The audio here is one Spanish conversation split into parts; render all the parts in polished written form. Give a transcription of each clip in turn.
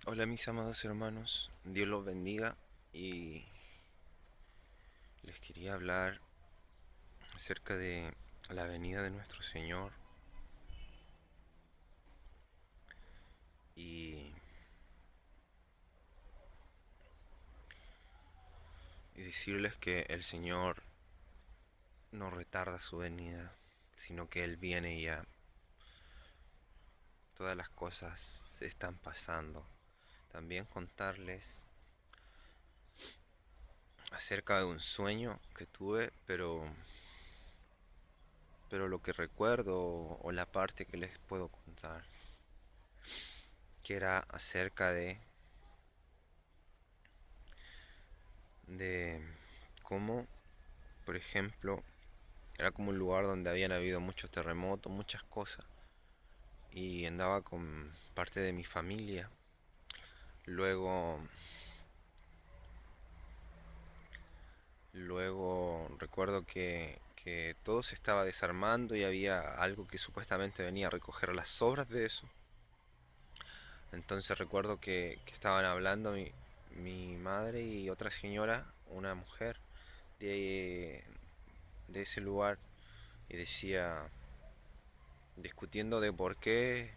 Hola mis amados hermanos, Dios los bendiga y les quería hablar acerca de la venida de nuestro Señor y, y decirles que el Señor no retarda su venida, sino que Él viene y ya. Todas las cosas se están pasando. También contarles acerca de un sueño que tuve, pero lo que recuerdo o la parte que les puedo contar, que era acerca de cómo, por ejemplo, era como un lugar donde habían habido muchos terremotos, muchas cosas. Y andaba con parte de mi familia. Luego, luego recuerdo que todo se estaba desarmando y había algo que supuestamente venía a recoger las sobras de eso. Entonces recuerdo que estaban hablando mi madre y otra señora, una mujer de, de ese lugar, y decía, discutiendo de por qué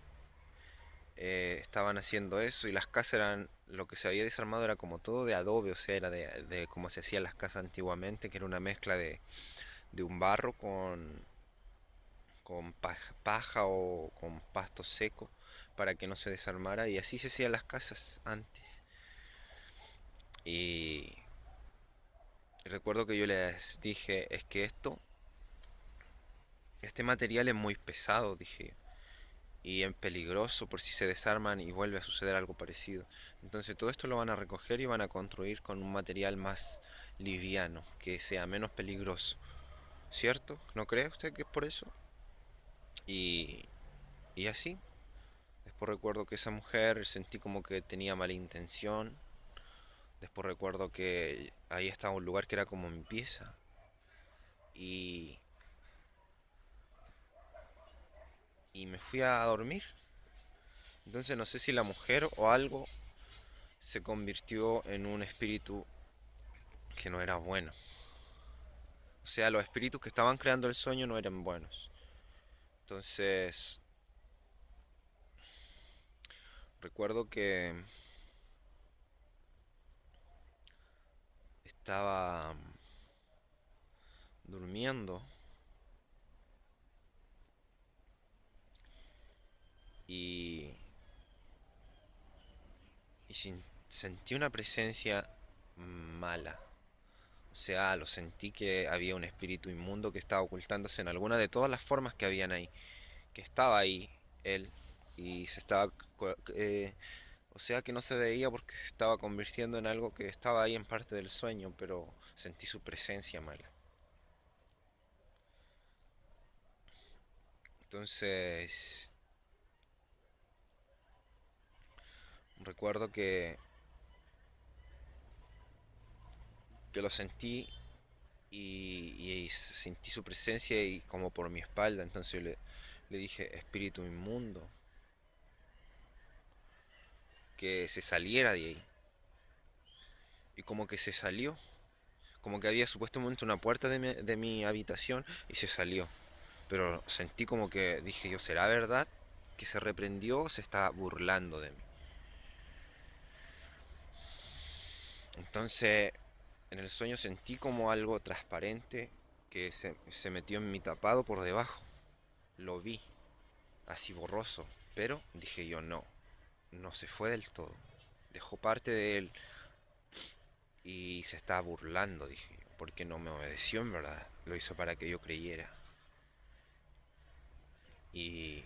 estaban haciendo eso, y las casas eran, lo que se había desarmado era como todo de adobe, o sea, era de cómo se hacían las casas antiguamente, que era una mezcla de un barro con paja o con pasto seco para que no se desarmara, y así se hacían las casas antes. Y recuerdo que yo les dije, es que este material es muy pesado, dije, y es peligroso por si se desarman y vuelve a suceder algo parecido. Entonces todo esto lo van a recoger y van a construir con un material más liviano, que sea menos peligroso. ¿Cierto? ¿No cree usted que es por eso? Y, y así. Después recuerdo que esa mujer sentí como que tenía mala intención. Después recuerdo que ahí estaba un lugar que era como mi pieza. Y, y me fui a dormir. Entonces no sé si la mujer o algo se convirtió en un espíritu que no era bueno. O sea, los espíritus que estaban creando el sueño no eran buenos. Entonces, recuerdo que estaba durmiendo y, sentí una presencia mala. O sea, lo sentí que había un espíritu inmundo que estaba ocultándose en alguna de todas las formas que habían ahí. Que estaba ahí él y se estaba... o sea que no se veía porque se estaba convirtiendo en algo que estaba ahí en parte del sueño, pero sentí su presencia mala. Entonces, recuerdo que lo sentí y sentí su presencia y como por mi espalda. Entonces le dije, espíritu inmundo, que se saliera de ahí. Y como que se salió. Como que había supuestamente una puerta de mi habitación y se salió. Pero sentí como que dije yo, ¿será verdad que se reprendió o se está burlando de mí? Entonces, en el sueño sentí como algo transparente que se metió en mi tapado por debajo. Lo vi, así borroso. Pero dije yo, no, no se fue del todo. Dejó parte de él y se está burlando, dije yo, porque no me obedeció en verdad. Lo hizo para que yo creyera. Y,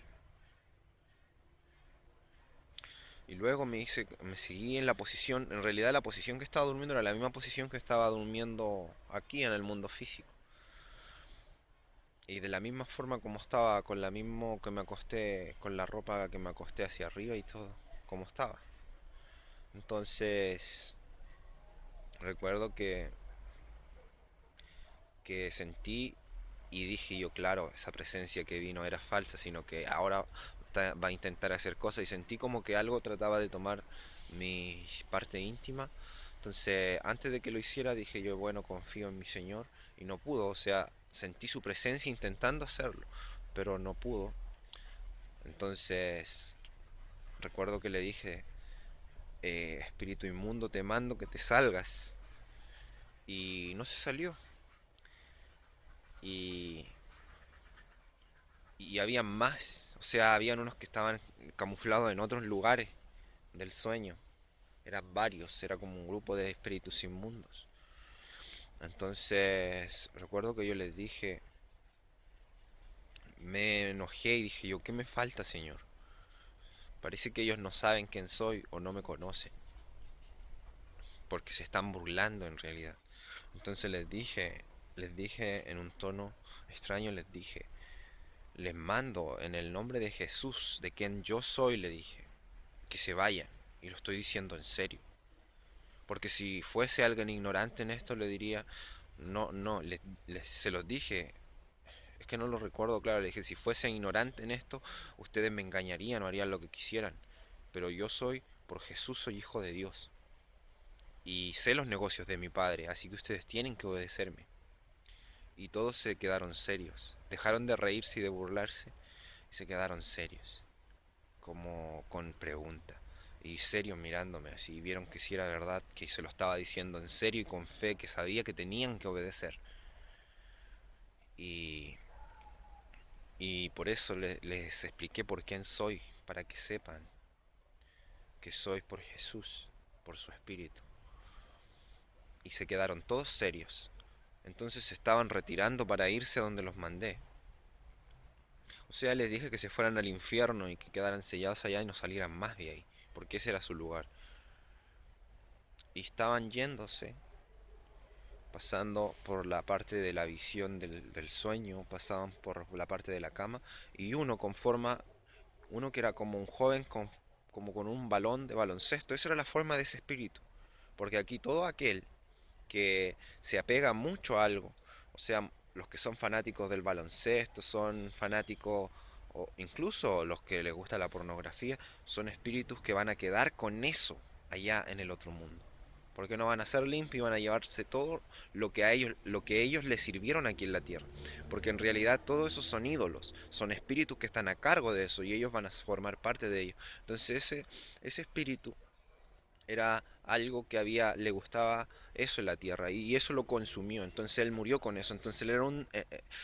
y luego me seguí en la posición, en realidad la posición que estaba durmiendo era la misma posición que estaba durmiendo aquí en el mundo físico. Y de la misma forma como estaba, con la misma que me acosté, con la ropa que me acosté hacia arriba y todo, como estaba. Entonces, recuerdo que sentí y dije yo, claro, esa presencia que vino era falsa, sino que ahora va a intentar hacer cosas y sentí como que algo trataba de tomar mi parte íntima. Entonces, antes de que lo hiciera, dije yo, bueno, confío en mi Señor y no pudo, o sea, sentí su presencia intentando hacerlo, pero no pudo. Entonces, recuerdo que le dije, espíritu inmundo, te mando que te salgas. Y no se salió. Y, y había más, o sea, habían unos que estaban camuflados en otros lugares del sueño. Eran varios, era como un grupo de espíritus inmundos. Entonces, recuerdo que yo les dije, me enojé y dije yo, ¿qué me falta, Señor? Parece que ellos no saben quién soy o no me conocen, porque se están burlando en realidad. Entonces les dije en un tono extraño, les dije, les mando en el nombre de Jesús, de quien yo soy, le dije, que se vayan. Y lo estoy diciendo en serio. Porque si fuese alguien ignorante en esto, le diría, no, no, se los dije, es que no lo recuerdo claro, le dije, si fuese ignorante en esto, ustedes me engañarían o harían lo que quisieran. Pero yo soy, por Jesús soy hijo de Dios. Y sé los negocios de mi Padre, así que ustedes tienen que obedecerme. Y todos se quedaron serios. Dejaron de reírse y de burlarse y se quedaron serios, como con pregunta. Y serios mirándome así, vieron que si era verdad, que se lo estaba diciendo en serio y con fe, que sabía que tenían que obedecer. Y, y por eso les expliqué por quién soy, para que sepan que soy por Jesús, por su Espíritu. Y se quedaron todos serios. Entonces se estaban retirando para irse a donde los mandé. O sea, les dije que se fueran al infierno y que quedaran sellados allá y no salieran más de ahí, porque ese era su lugar. Y estaban yéndose, pasando por la parte de la visión del sueño, pasaban por la parte de la cama, y uno que era como un joven como con un balón de baloncesto, esa era la forma de ese espíritu. Porque aquí todo aquel que se apega mucho a algo, o sea, los que son fanáticos del baloncesto, son fanáticos, o incluso los que les gusta la pornografía, son espíritus que van a quedar con eso allá en el otro mundo. Porque no van a ser limpios y van a llevarse todo lo que ellos les sirvieron aquí en la tierra. Porque en realidad todos esos son ídolos, son espíritus que están a cargo de eso y ellos van a formar parte de ello. Entonces ese espíritu era algo que le gustaba eso en la tierra y eso lo consumió, entonces él murió con eso, entonces él era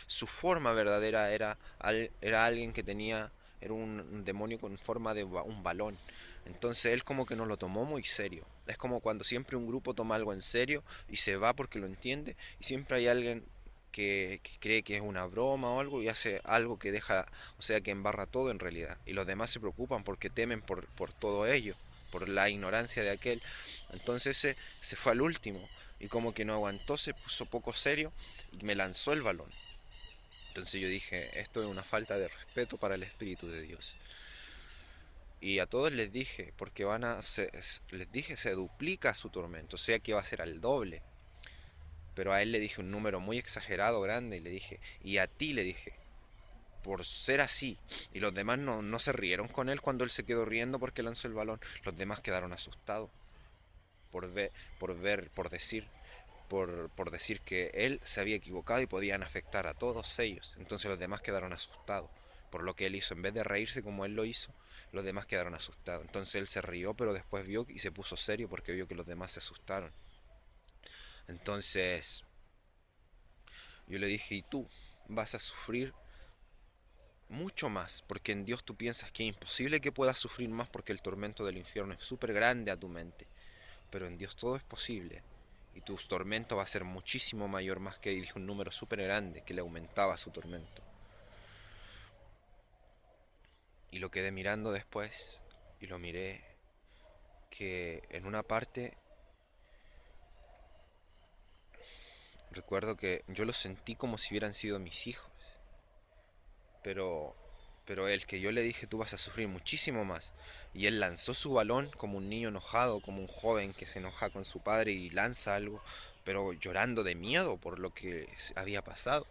su forma verdadera era alguien que tenía, era un demonio con forma de un balón, entonces él como que no lo tomó muy serio, es como cuando siempre un grupo toma algo en serio y se va porque lo entiende y siempre hay alguien que cree que es una broma o algo y hace algo que deja, o sea, que embarra todo en realidad. Y los demás se preocupan porque temen por todo ello, por la ignorancia de aquel. Entonces se fue al último y como que no aguantó, se puso poco serio y me lanzó el balón. Entonces yo dije, esto es una falta de respeto para el Espíritu de Dios. Y a todos les dije, porque les dije, se duplica su tormento, o sea que va a ser al doble. Pero a él le dije un número muy exagerado, grande, y le dije, y a ti le dije, por ser así. Y los demás no se rieron con él cuando él se quedó riendo porque lanzó el balón. Los demás quedaron asustados por ver, por decir que él se había equivocado y podían afectar a todos ellos. Entonces los demás quedaron asustados por lo que él hizo. En vez de reírse como él lo hizo, los demás quedaron asustados. Entonces él se rió, pero después vio y se puso serio porque vio que los demás se asustaron. Entonces yo le dije, ¿y tú vas a sufrir mucho más? Porque en Dios tú piensas que es imposible que puedas sufrir más porque el tormento del infierno es súper grande a tu mente. Pero en Dios todo es posible. Y tu tormento va a ser muchísimo mayor, más que dije un número súper grande que le aumentaba su tormento. Y lo quedé mirando después y lo miré que en una parte recuerdo que yo lo sentí como si hubieran sido mis hijos. Pero el que yo le dije tú vas a sufrir muchísimo más. Y él lanzó su balón como un niño enojado, como un joven que se enoja con su padre y lanza algo, pero llorando de miedo por lo que había pasado.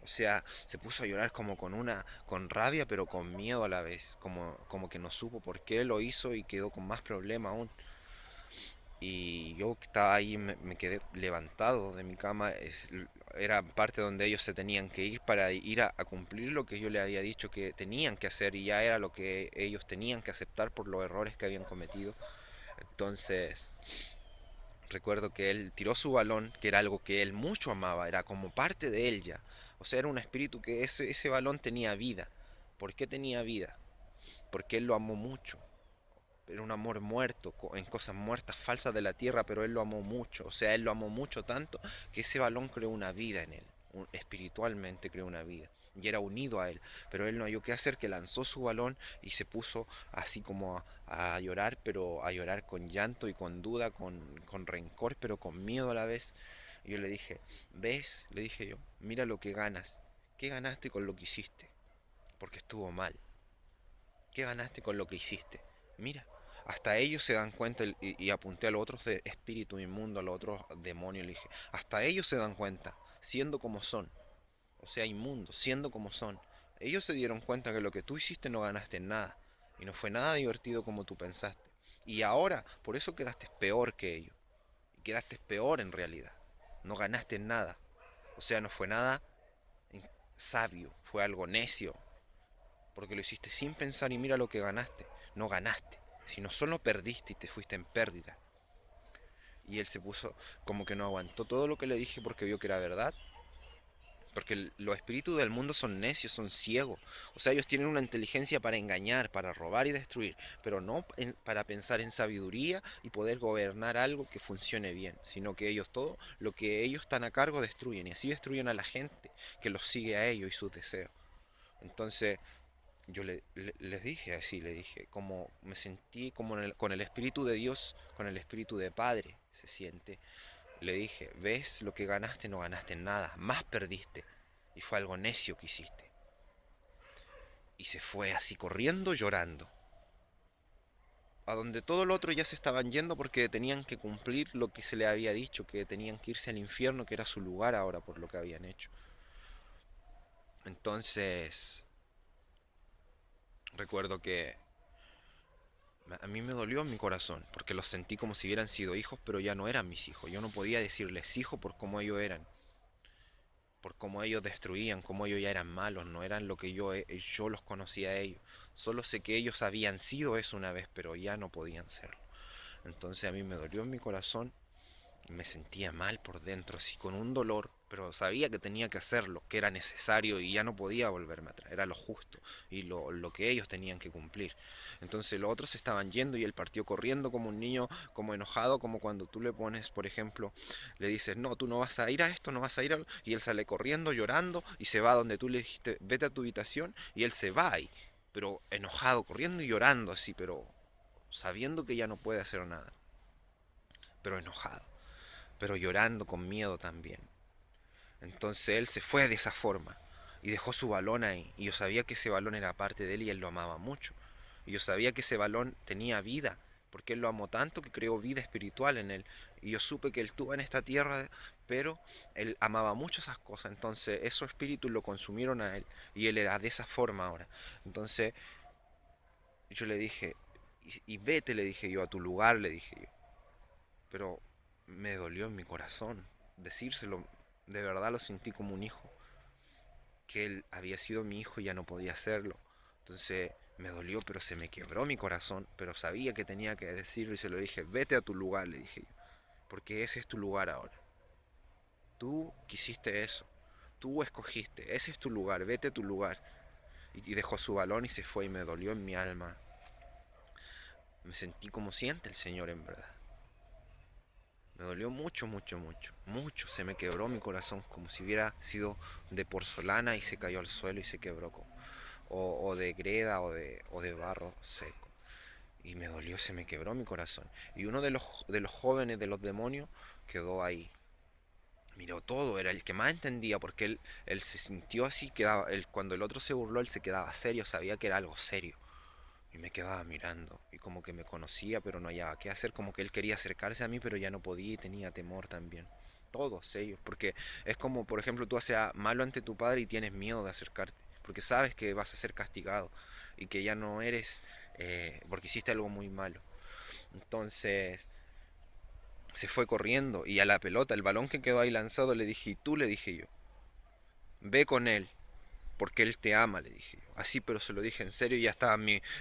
O sea, se puso a llorar como con rabia, pero con miedo a la vez, como que no supo por qué lo hizo y quedó con más problema aún. Y yo que estaba ahí me quedé levantado de mi cama, era parte donde ellos se tenían que ir para ir a cumplir lo que yo les había dicho que tenían que hacer y ya era lo que ellos tenían que aceptar por los errores que habían cometido. Entonces, recuerdo que él tiró su balón, que era algo que él mucho amaba, era como parte de él ya. O sea, era un espíritu que ese balón tenía vida. ¿Por qué tenía vida? Porque él lo amó mucho. Era un amor muerto, en cosas muertas, falsas de la tierra, pero él lo amó mucho. O sea, él lo amó mucho tanto que ese balón creó una vida en él. Espiritualmente creó una vida. Y era unido a él. Pero él no halló qué hacer, que lanzó su balón y se puso así como a llorar, pero a llorar con llanto y con duda, con rencor, pero con miedo a la vez. Y yo le dije, ¿ves? Le dije yo, mira lo que ganas. ¿Qué ganaste con lo que hiciste? Porque estuvo mal. ¿Qué ganaste con lo que hiciste? Mira, hasta ellos se dan cuenta y apunté a los otros de espíritu inmundo, a los otros demonios, le dije, hasta ellos se dan cuenta, siendo como son, o sea, inmundos, siendo como son. Ellos se dieron cuenta que lo que tú hiciste no ganaste en nada y no fue nada divertido como tú pensaste. Y ahora, por eso quedaste peor que ellos. Y quedaste peor en realidad. No ganaste en nada. O sea, no fue nada sabio, fue algo necio, porque lo hiciste sin pensar y mira lo que ganaste. No ganaste, sino solo perdiste y te fuiste en pérdida. Y él se puso como que no aguantó todo lo que le dije porque vio que era verdad. Porque los espíritus del mundo son necios, son ciegos. O sea, ellos tienen una inteligencia para engañar, para robar y destruir, pero no para pensar en sabiduría y poder gobernar algo que funcione bien, sino que ellos todo lo que ellos están a cargo destruyen y así destruyen a la gente que los sigue a ellos y sus deseos. Entonces, yo les dije así, le dije, como me sentí como con el Espíritu de Dios, con el Espíritu de Padre se siente. Le dije, ves lo que ganaste, no ganaste nada, más perdiste. Y fue algo necio que hiciste. Y se fue así corriendo, llorando. A donde todo el otro ya se estaban yendo porque tenían que cumplir lo que se le había dicho, que tenían que irse al infierno, que era su lugar ahora por lo que habían hecho. Entonces, recuerdo que a mí me dolió en mi corazón, porque los sentí como si hubieran sido hijos, pero ya no eran mis hijos. Yo no podía decirles hijos por cómo ellos eran, por cómo ellos destruían, cómo ellos ya eran malos, no eran lo que yo los conocía a ellos. Solo sé que ellos habían sido eso una vez, pero ya no podían serlo. Entonces a mí me dolió en mi corazón, me sentía mal por dentro, así con un dolor, pero sabía que tenía que hacerlo, que era necesario y ya no podía volverme atrás, era lo justo y lo que ellos tenían que cumplir. Entonces los otros se estaban yendo y él partió corriendo como un niño, como enojado, como cuando tú le pones, por ejemplo, le dices, no, tú no vas a ir a esto, no vas a ir a... Y él sale corriendo, llorando y se va donde tú le dijiste, vete a tu habitación y él se va ahí, pero enojado, corriendo y llorando así, pero sabiendo que ya no puede hacer nada, pero enojado, pero llorando con miedo también. Entonces él se fue de esa forma y dejó su balón ahí. Y yo sabía que ese balón era parte de él y él lo amaba mucho. Y yo sabía que ese balón tenía vida, porque él lo amó tanto que creó vida espiritual en él. Y yo supe que él estuvo en esta tierra, pero él amaba mucho esas cosas. Entonces esos espíritus lo consumieron a él y él era de esa forma ahora. Entonces yo le dije, y vete, le dije yo, a tu lugar, le dije yo. Pero me dolió en mi corazón decírselo, de verdad lo sentí como un hijo, que él había sido mi hijo y ya no podía hacerlo. Entonces me dolió, pero se me quebró mi corazón, pero sabía que tenía que decirlo y se lo dije, vete a tu lugar, le dije yo, porque ese es tu lugar ahora. Tú quisiste eso, tú escogiste, ese es tu lugar, vete a tu lugar. Y dejó su balón y se fue y me dolió en mi alma. Me sentí como siente el Señor en verdad. Me dolió mucho, mucho, mucho, mucho. Se me quebró mi corazón como si hubiera sido de porcelana y se cayó al suelo y se quebró. O de greda o de barro seco. Y me dolió, se me quebró mi corazón. Y uno de los jóvenes de los demonios quedó ahí. Miró todo, era el que más entendía porque él se sintió así, quedaba, él, cuando el otro se burló, él se quedaba serio, sabía que era algo serio. Y me quedaba mirando, y como que me conocía, pero no hallaba qué hacer, como que él quería acercarse a mí, pero ya no podía y tenía temor también. Todos ellos, porque es como, por ejemplo, tú haces malo ante tu padre y tienes miedo de acercarte, porque sabes que vas a ser castigado y que ya no eres, porque hiciste algo muy malo. Entonces se fue corriendo y a la pelota, el balón que quedó ahí lanzado, le dije, y tú le dije yo, ve con él, porque él te ama, le dije yo. Así, pero se lo dije en serio y ya estaba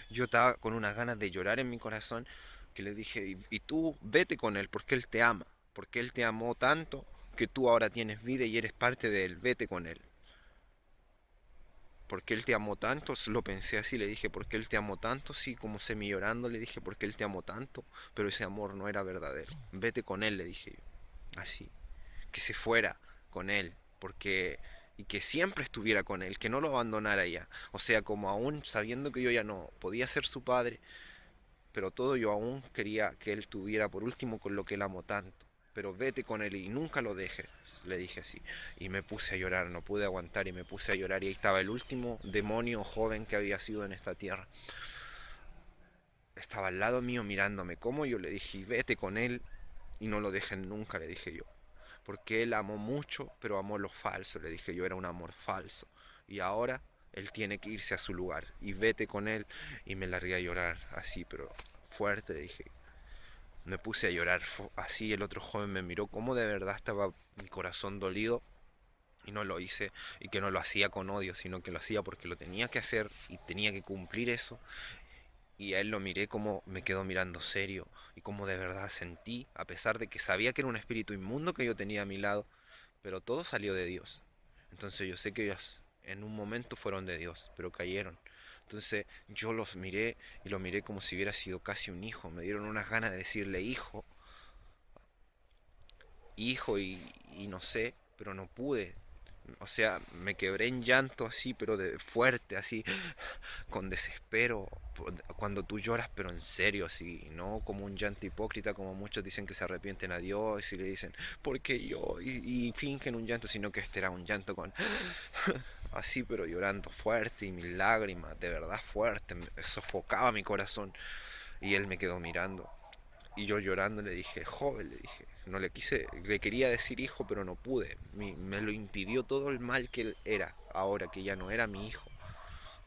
yo estaba con unas ganas de llorar en mi corazón, que le dije, y tú vete con él, porque él te ama, porque él te amó tanto que tú ahora tienes vida y eres parte de él, vete con él. Porque él te amó tanto, lo pensé así, le dije, porque él te amó tanto, sí, como semi llorando, le dije, porque él te amó tanto, pero ese amor no era verdadero. Vete con él, le dije yo, así, que se fuera con él, porque y que siempre estuviera con él, que no lo abandonara ya. O sea, como aún sabiendo que yo ya no podía ser su padre, pero todo yo aún quería que él tuviera por último con lo que él amó tanto. Pero vete con él y nunca lo dejes, le dije así. Y me puse a llorar, no pude aguantar y me puse a llorar y ahí estaba el último demonio joven que había sido en esta tierra. Estaba al lado mío mirándome, como yo le dije, vete con él y no lo dejen nunca, le dije yo. Porque él amó mucho, pero amó lo falso, le dije yo, era un amor falso. Y ahora él tiene que irse a su lugar y vete con él. Y me largué a llorar así, pero fuerte, le dije. Me puse a llorar así, el otro joven me miró como de verdad estaba mi corazón dolido y no lo hice y que no lo hacía con odio, sino que lo hacía porque lo tenía que hacer y tenía que cumplir eso. Y a él lo miré como me quedó mirando serio y como de verdad sentí, a pesar de que sabía que era un espíritu inmundo que yo tenía a mi lado, pero todo salió de Dios. Entonces yo sé que ellos en un momento fueron de Dios, pero cayeron. Entonces yo los miré y lo miré como si hubiera sido casi un hijo. Me dieron unas ganas de decirle hijo, hijo y no sé, pero no pude. O sea, me quebré en llanto así, pero de fuerte, así, con desespero, cuando tú lloras, pero en serio, así, no como un llanto hipócrita, como muchos dicen que se arrepienten a Dios y le dicen, ¿por qué yo? Y fingen un llanto, sino que este era un llanto con, así, pero llorando fuerte y mis lágrimas, de verdad fuerte, me sofocaba mi corazón. Y él me quedó mirando. Y yo llorando le dije, joven, le dije, no le quise, le quería decir hijo, pero no pude. Me lo impidió todo el mal que él era, ahora que ya no era mi hijo.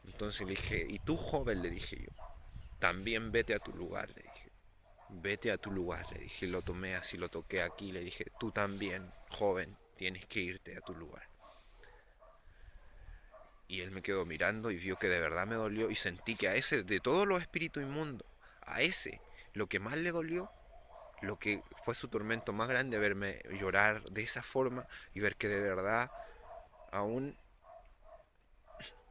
Entonces le dije, y tú joven, le dije yo, también vete a tu lugar, le dije. Vete a tu lugar, le dije, lo tomé así, lo toqué aquí, le dije, tú también, joven, tienes que irte a tu lugar. Y él me quedó mirando y vio que de verdad me dolió y sentí que a ese, de todos los espíritus inmundos, a ese, lo que más le dolió, lo que fue su tormento más grande, verme llorar de esa forma y ver que de verdad aún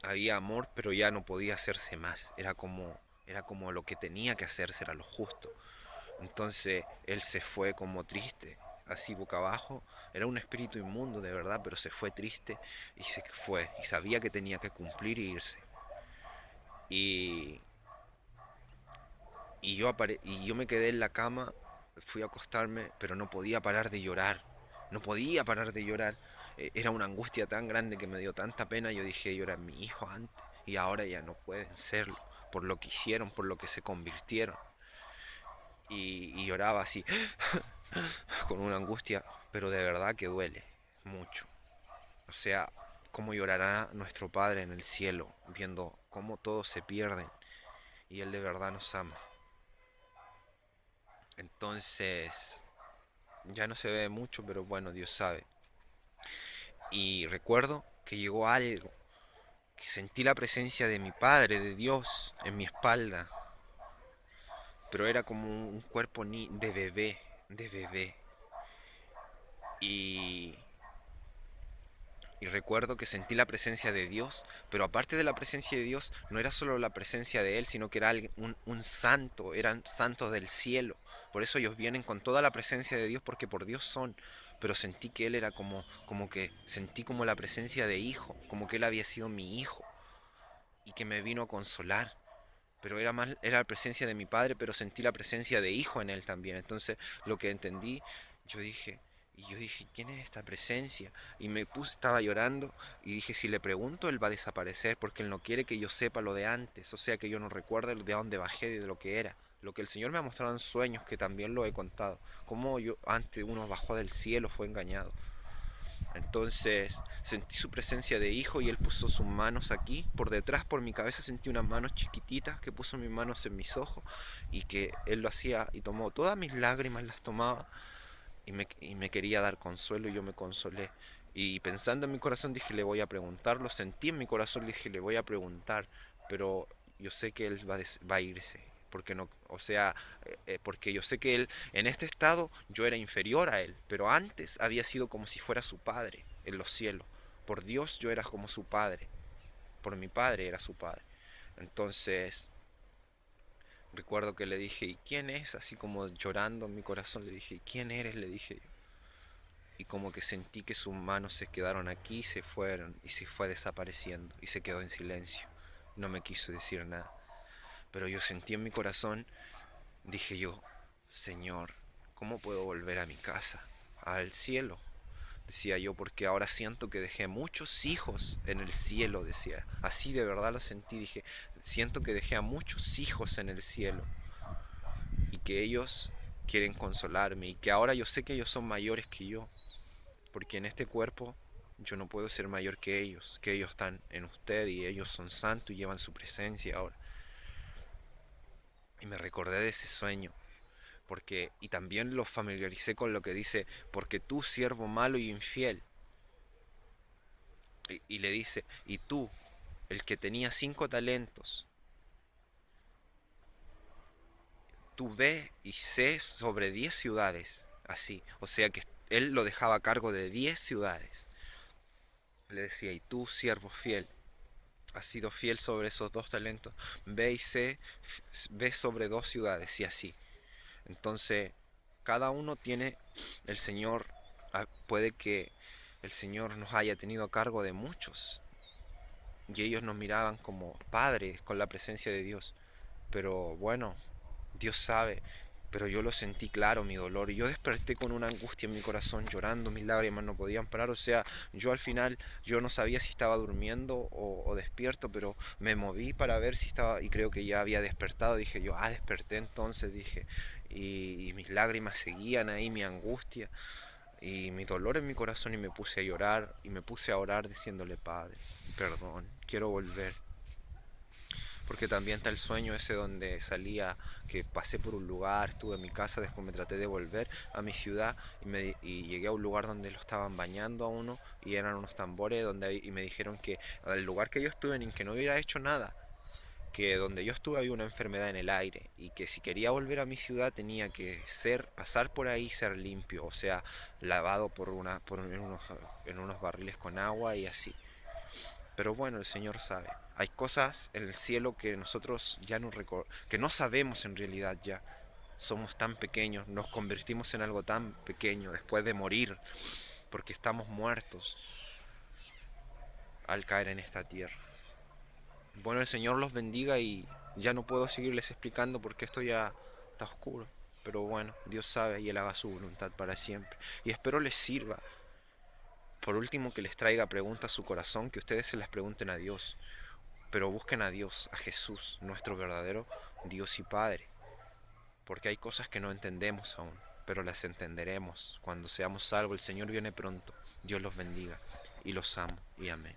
había amor, pero ya no podía hacerse más. Era como lo que tenía que hacerse, era lo justo. Entonces él se fue como triste, así boca abajo. Era un espíritu inmundo de verdad, pero se fue triste y se fue. Y sabía que tenía que cumplir e irse. Y, y yo me quedé en la cama, fui a acostarme, pero no podía parar de llorar. No podía parar de llorar. Era una angustia tan grande que me dio tanta pena. Yo dije, yo era mi hijo antes y ahora ya no pueden serlo. Por lo que hicieron, por lo que se convirtieron. Y lloraba así, con una angustia, pero de verdad que duele mucho. O sea, cómo llorará nuestro Padre en el cielo, viendo cómo todos se pierden y Él de verdad nos ama. Entonces, ya no se ve mucho, pero bueno, Dios sabe. Y recuerdo que llegó algo, que sentí la presencia de mi Padre, de Dios, en mi espalda, pero era como un cuerpo de bebé, de bebé. Y, y recuerdo que sentí la presencia de Dios, pero aparte de la presencia de Dios, no era solo la presencia de Él, sino que era un santo, eran santos del cielo. Por eso ellos vienen con toda la presencia de Dios, porque por Dios son. Pero sentí que Él era como que sentí como la presencia de hijo, como que Él había sido mi hijo y que me vino a consolar. Pero era más, era la presencia de mi padre, pero sentí la presencia de hijo en Él también. Entonces lo que entendí, yo dije, Y yo dije, ¿quién es esta presencia? Y me puse, estaba llorando y dije, si le pregunto, él va a desaparecer porque él no quiere que yo sepa lo de antes, o sea, que yo no recuerde de dónde bajé, de lo que era. Lo que el Señor me ha mostrado en sueños, que también lo he contado. Cómo yo antes uno bajó del cielo, fue engañado. Entonces sentí su presencia de hijo y él puso sus manos aquí, por detrás, por mi cabeza sentí unas manos chiquititas que puso mis manos en mis ojos y que él lo hacía y tomó todas mis lágrimas, las tomaba y me quería dar consuelo y yo me consolé. Y pensando en mi corazón dije, le voy a preguntar, lo sentí en mi corazón, le dije, le voy a preguntar, pero yo sé que él va a irse. Porque no, o sea, porque yo sé que él, en este estado, yo era inferior a él, pero antes había sido como si fuera su padre en los cielos. Por Dios yo era como su padre, por mi padre era su padre. Entonces, recuerdo que le dije, ¿y quién es? Así como llorando en mi corazón, le dije, ¿quién eres? Le dije yo. Y como que sentí que sus manos se quedaron aquí y se fueron y se fue desapareciendo y se quedó en silencio. No me quiso decir nada. Pero yo sentí en mi corazón, dije yo, Señor, ¿cómo puedo volver a mi casa, al cielo? Decía yo, porque ahora siento que dejé muchos hijos en el cielo, decía. Así de verdad lo sentí, dije, siento que dejé a muchos hijos en el cielo y que ellos quieren consolarme y que ahora yo sé que ellos son mayores que yo, porque en este cuerpo yo no puedo ser mayor que ellos están en usted y ellos son santos y llevan su presencia ahora. Y me recordé de ese sueño, porque y también lo familiaricé con lo que dice, porque tú, siervo malo y infiel, y le dice, y tú, el que tenía 5 talentos, tú ve y sé sobre 10 ciudades, así, o sea que él lo dejaba a cargo de 10 ciudades. Le decía, y tú, siervo fiel, has sido fiel sobre esos 2 talentos, ve y sé, ve sobre 2 ciudades y así. Entonces, cada uno tiene, el Señor, puede que el Señor nos haya tenido a cargo de muchos y ellos nos miraban como padres con la presencia de Dios. Pero bueno, Dios sabe, pero yo lo sentí claro, mi dolor, y yo desperté con una angustia en mi corazón, llorando, mis lágrimas no podían parar, o sea, yo al final, yo no sabía si estaba durmiendo o despierto, pero me moví para ver si estaba, y creo que ya había despertado, dije yo, desperté entonces, dije, y mis lágrimas seguían ahí, mi angustia, y mi dolor en mi corazón, y me puse a llorar, y me puse a orar diciéndole, Padre, perdón, quiero volver, porque también está el sueño ese donde salía, que pasé por un lugar, estuve en mi casa, después me traté de volver a mi ciudad y llegué a un lugar donde lo estaban bañando a uno y eran unos tambores y me dijeron que el lugar que yo estuve en que no hubiera hecho nada, que donde yo estuve había una enfermedad en el aire y que si quería volver a mi ciudad tenía que pasar por ahí, ser limpio, o sea, lavado en unos barriles con agua y así. Pero bueno, el Señor sabe. Hay cosas en el cielo que nosotros ya no que no sabemos en realidad ya. Somos tan pequeños, nos convertimos en algo tan pequeño después de morir, porque estamos muertos al caer en esta tierra. Bueno, el Señor los bendiga y ya no puedo seguirles explicando porque esto ya está oscuro. Pero bueno, Dios sabe y Él haga su voluntad para siempre. Y espero les sirva. Por último, que les traiga preguntas a su corazón, que ustedes se las pregunten a Dios. Pero busquen a Dios, a Jesús, nuestro verdadero Dios y Padre, porque hay cosas que no entendemos aún, pero las entenderemos cuando seamos salvos. El Señor viene pronto. Dios los bendiga y los amo y amén.